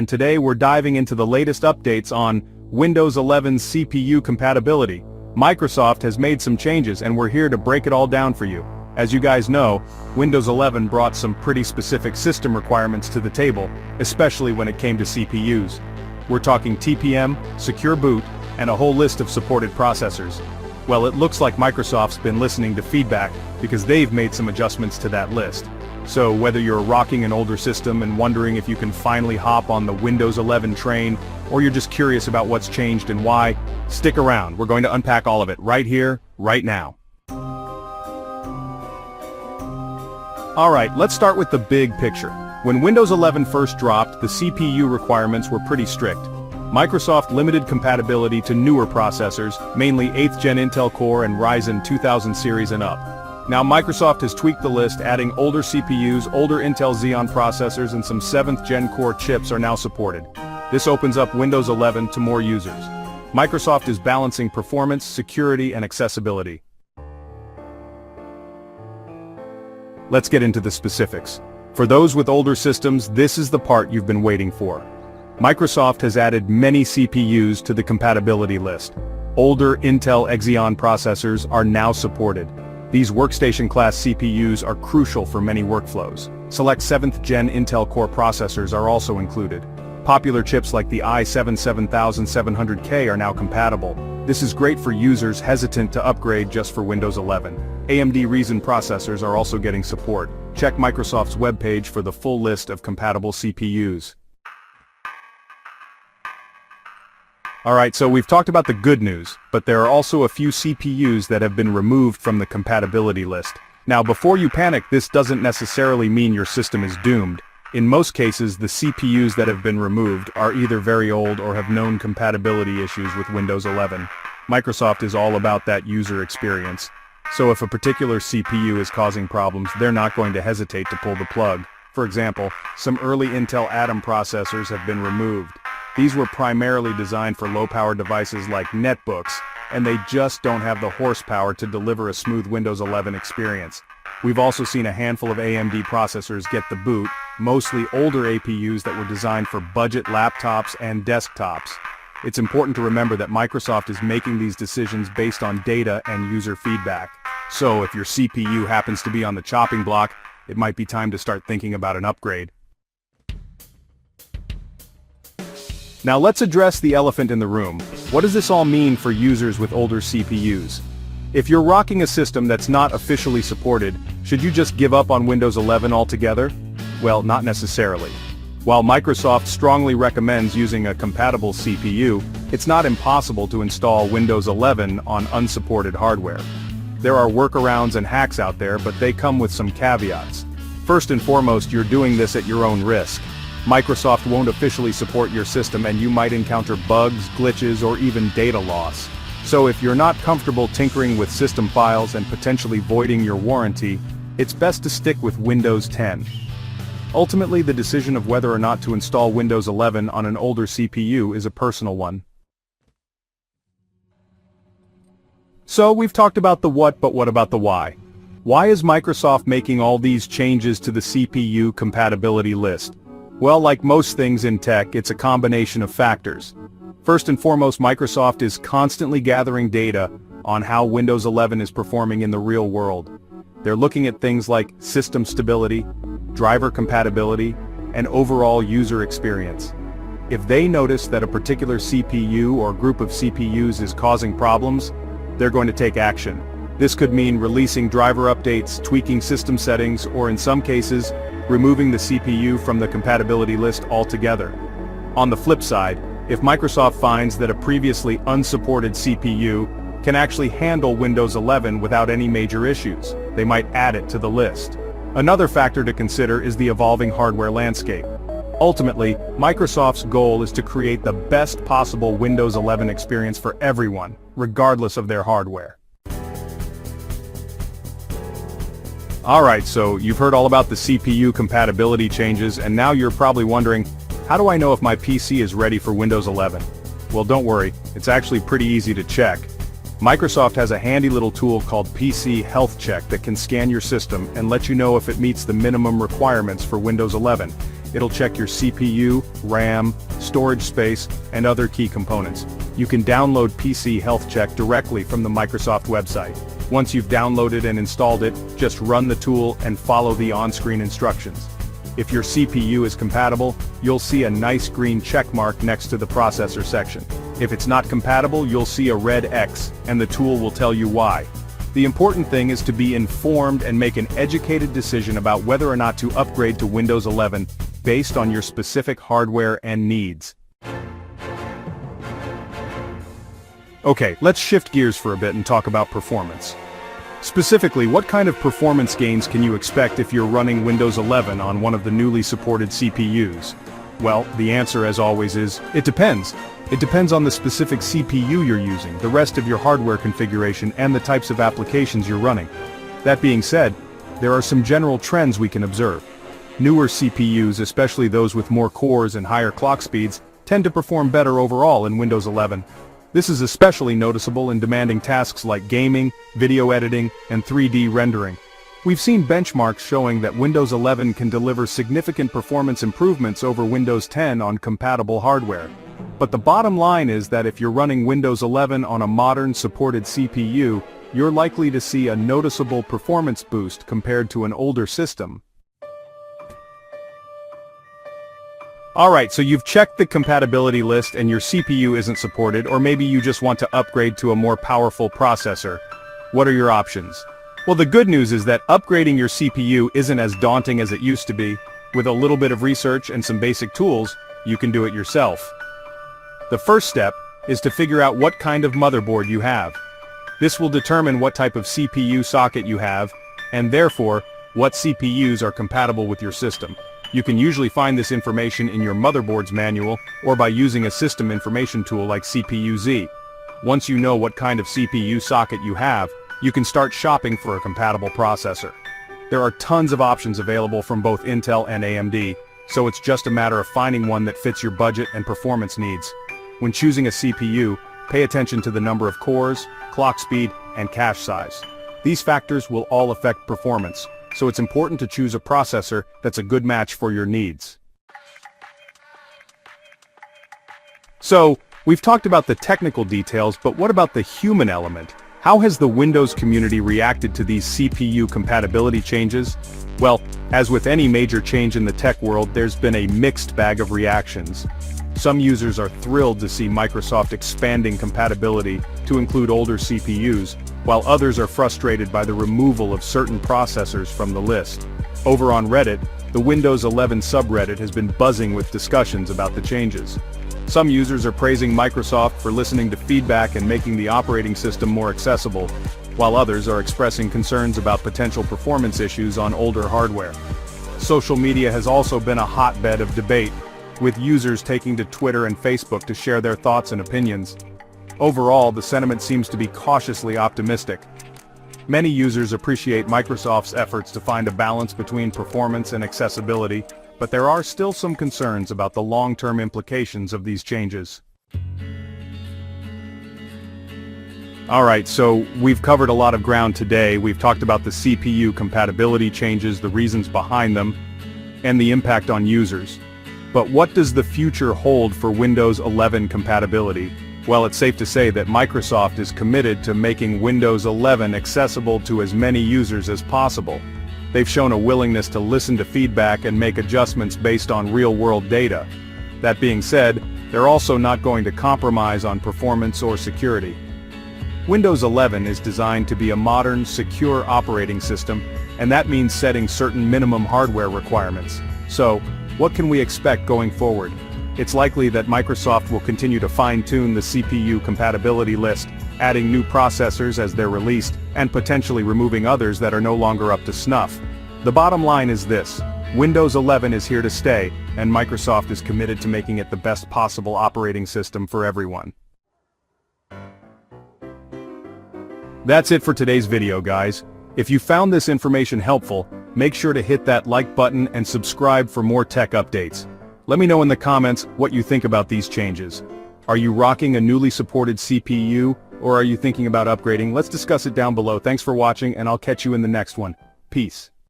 and today we're diving into the latest updates on Windows 11 CPU compatibility. Microsoft has made some changes and we're here to break it all down for you. As you guys know, Windows 11 brought some pretty specific system requirements to the table, especially when it came to CPUs. We're talking TPM, secure boot, and a whole list of supported processors. Well, it looks like Microsoft's been listening to feedback because they've made some adjustments to that list. So whether you're rocking an older system and wondering if you can finally hop on the Windows 11 train, or you're just curious about what's changed and why, stick around. We're going to unpack all of it right here, right now. Alright, let's start with the big picture. When Windows 11 first dropped, the CPU requirements were pretty strict. Microsoft limited compatibility to newer processors, mainly 8th Gen Intel Core and Ryzen 2000 series and up. Now Microsoft has tweaked the list, adding older CPUs, older Intel Xeon processors, and some 7th Gen Core chips are now supported. This opens up Windows 11 to more users. Microsoft is balancing performance, security, and accessibility. Let's get into the specifics. For those with older systems, this is the part you've been waiting for. Microsoft has added many CPUs to the compatibility list. Older Intel Xeon processors are now supported. These workstation-class CPUs are crucial for many workflows. Select 7th Gen Intel Core processors are also included. Popular chips like the i7 7700K are now compatible. This is great for users hesitant to upgrade just for Windows 11. AMD Ryzen processors are also getting support. Check Microsoft's webpage for the full list of compatible CPUs. Alright, so we've talked about the good news, but there are also a few CPUs that have been removed from the compatibility list. Now before you panic, this doesn't necessarily mean your system is doomed. In most cases, the CPUs that have been removed are either very old or have known compatibility issues with Windows 11. Microsoft is all about that user experience. So if a particular CPU is causing problems, they're not going to hesitate to pull the plug. For example, some early Intel Atom processors have been removed. These were primarily designed for low-power devices like netbooks, and they just don't have the horsepower to deliver a smooth Windows 11 experience. We've also seen a handful of AMD processors get the boot, mostly older APUs that were designed for budget laptops and desktops. It's important to remember that Microsoft is making these decisions based on data and user feedback. So if your CPU happens to be on the chopping block, it might be time to start thinking about an upgrade. Now let's address the elephant in the room. What does this all mean for users with older CPUs? If you're rocking a system that's not officially supported, should you just give up on Windows 11 altogether? Well, not necessarily. While Microsoft strongly recommends using a compatible CPU, it's not impossible to install Windows 11 on unsupported hardware. There are workarounds and hacks out there, but they come with some caveats. First and foremost, you're doing this at your own risk. Microsoft won't officially support your system and you might encounter bugs, glitches, or even data loss. So if you're not comfortable tinkering with system files and potentially voiding your warranty, it's best to stick with Windows 10. Ultimately, the decision of whether or not to install Windows 11 on an older CPU is a personal one. So we've talked about the what, but what about the why? Why is Microsoft making all these changes to the CPU compatibility list? Well, like most things in tech, it's a combination of factors. First and foremost, Microsoft is constantly gathering data on how Windows 11 is performing in the real world. They're looking at things like system stability, driver compatibility, and overall user experience. If they notice that a particular CPU or group of CPUs is causing problems, they're going to take action. This could mean releasing driver updates, tweaking system settings, or in some cases, removing the CPU from the compatibility list altogether. On the flip side, if Microsoft finds that a previously unsupported CPU can actually handle Windows 11 without any major issues, they might add it to the list. Another factor to consider is the evolving hardware landscape. Ultimately, Microsoft's goal is to create the best possible Windows 11 experience for everyone, regardless of their hardware. Alright, so you've heard all about the CPU compatibility changes, and now you're probably wondering, how do I know if my PC is ready for Windows 11? Well, don't worry, it's actually pretty easy to check. Microsoft has a handy little tool called PC Health Check that can scan your system and let you know if it meets the minimum requirements for Windows 11. It'll check your CPU, RAM, storage space, and other key components. You can download PC Health Check directly from the Microsoft website. Once you've downloaded and installed it, just run the tool and follow the on-screen instructions. If your CPU is compatible, you'll see a nice green check mark next to the processor section. If it's not compatible, you'll see a red X, and the tool will tell you why. The important thing is to be informed and make an educated decision about whether or not to upgrade to Windows 11 based on your specific hardware and needs. Okay, let's shift gears for a bit and talk about performance. Specifically, what kind of performance gains can you expect if you're running Windows 11 on one of the newly supported CPUs? Well, the answer as always is, it depends. It depends on the specific CPU you're using, the rest of your hardware configuration, and the types of applications you're running. That being said, there are some general trends we can observe. Newer CPUs, especially those with more cores and higher clock speeds, tend to perform better overall in Windows 11. This is especially noticeable in demanding tasks like gaming, video editing, and 3D rendering. We've seen benchmarks showing that Windows 11 can deliver significant performance improvements over Windows 10 on compatible hardware. But the bottom line is that if you're running Windows 11 on a modern supported CPU, you're likely to see a noticeable performance boost compared to an older system. Alright, so you've checked the compatibility list and your CPU isn't supported, or maybe you just want to upgrade to a more powerful processor. What are your options? Well, the good news is that upgrading your CPU isn't as daunting as it used to be. With a little bit of research and some basic tools, you can do it yourself. The first step is to figure out what kind of motherboard you have. This will determine what type of CPU socket you have, and therefore, what CPUs are compatible with your system. You can usually find this information in your motherboard's manual, or by using a system information tool like CPU-Z. Once you know what kind of CPU socket you have, you can start shopping for a compatible processor. There are tons of options available from both Intel and AMD, so it's just a matter of finding one that fits your budget and performance needs. When choosing a CPU, pay attention to the number of cores, clock speed, and cache size. These factors will all affect performance, so it's important to choose a processor that's a good match for your needs. So, we've talked about the technical details, but what about the human element? How has the Windows community reacted to these CPU compatibility changes? Well, as with any major change in the tech world, there's been a mixed bag of reactions. Some users are thrilled to see Microsoft expanding compatibility to include older CPUs, while others are frustrated by the removal of certain processors from the list. Over on Reddit, the Windows 11 subreddit has been buzzing with discussions about the changes. Some users are praising Microsoft for listening to feedback and making the operating system more accessible, while others are expressing concerns about potential performance issues on older hardware. Social media has also been a hotbed of debate, with users taking to Twitter and Facebook to share their thoughts and opinions. Overall, the sentiment seems to be cautiously optimistic. Many users appreciate Microsoft's efforts to find a balance between performance and accessibility, but there are still some concerns about the long-term implications of these changes. Alright, so we've covered a lot of ground today. We've talked about the CPU compatibility changes, the reasons behind them, and the impact on users. But what does the future hold for Windows 11 compatibility? Well, it's safe to say that Microsoft is committed to making Windows 11 accessible to as many users as possible. They've shown a willingness to listen to feedback and make adjustments based on real-world data. That being said, they're also not going to compromise on performance or security. Windows 11 is designed to be a modern, secure operating system, and that means setting certain minimum hardware requirements. So, what can we expect going forward? It's likely that Microsoft will continue to fine-tune the CPU compatibility list, adding new processors as they're released, and potentially removing others that are no longer up to snuff. The bottom line is this: Windows 11 is here to stay, and Microsoft is committed to making it the best possible operating system for everyone. That's it for today's video, guys. If you found this information helpful, make sure to hit that like button and subscribe for more tech updates. Let me know in the comments what you think about these changes. Are you rocking a newly supported CPU, or are you thinking about upgrading? Let's discuss it down below. Thanks for watching, and I'll catch you in the next one. Peace.